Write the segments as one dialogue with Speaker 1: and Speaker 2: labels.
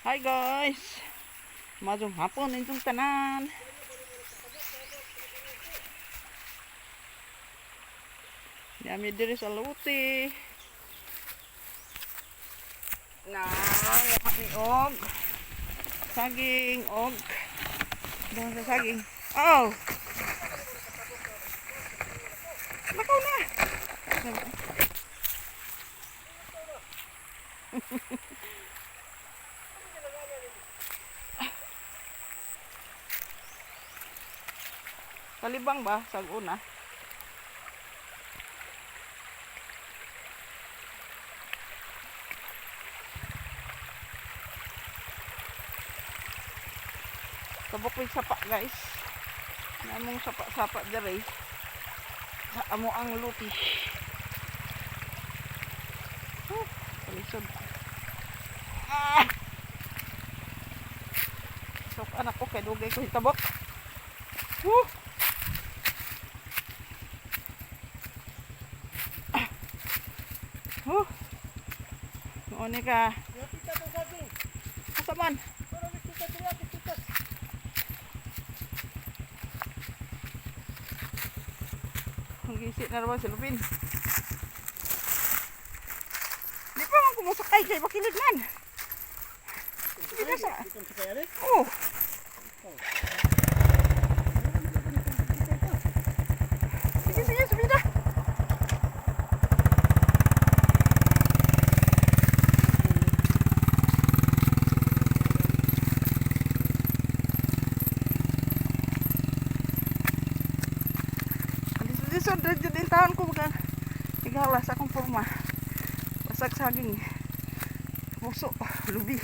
Speaker 1: Hi guys. Mazong hapon inyong tanan. Yami diri sa luti. Na ni og saging og doon sa saging. Oh. Nakaw na. Kalibang ba sa una? Kabukwi sapa guys. Namong sapa-sapa dere. Sa amo ang luti. Kalisod. Sok anak ko kay dugay ko hitabok. Noon ka. Asa man? Ang gisit na naman si Lupin. Di pa man kumusakay kay bakilid man. Hindi ka sa... Oh. Sige, sige, subida. Lisod rin din taon ko bagang igalas akong forma. Basag saging. Puso, lubi.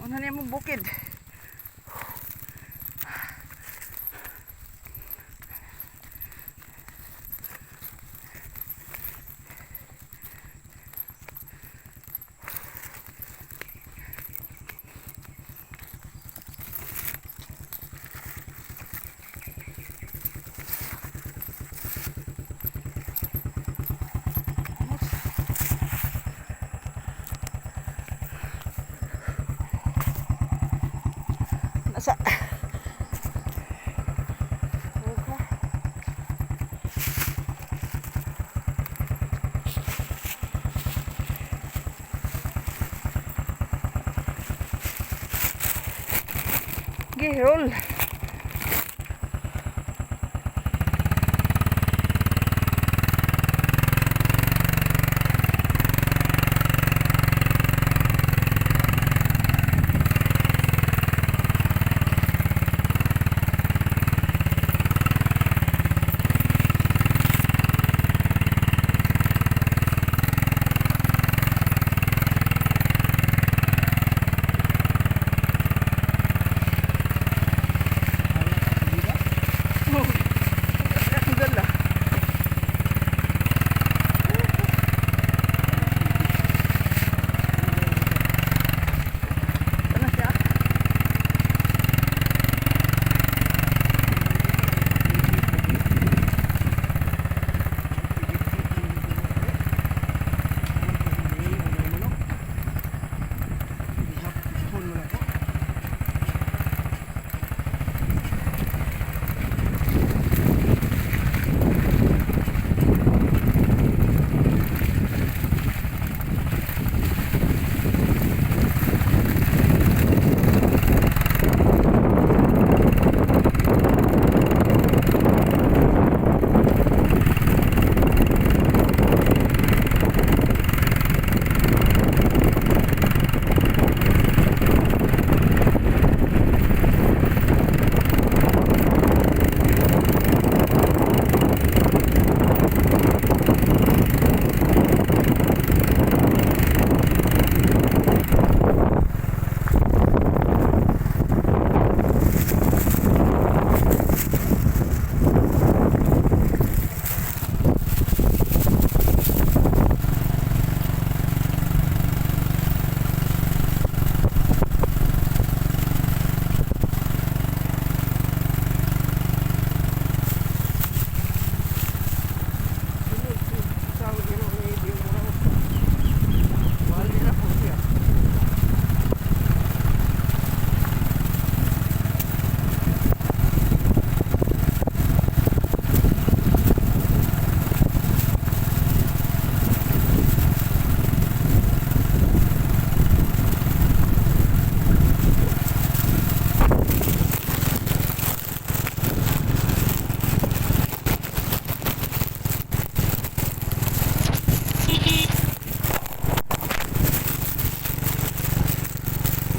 Speaker 1: Ano niya mong bukid? Nasa Gihol.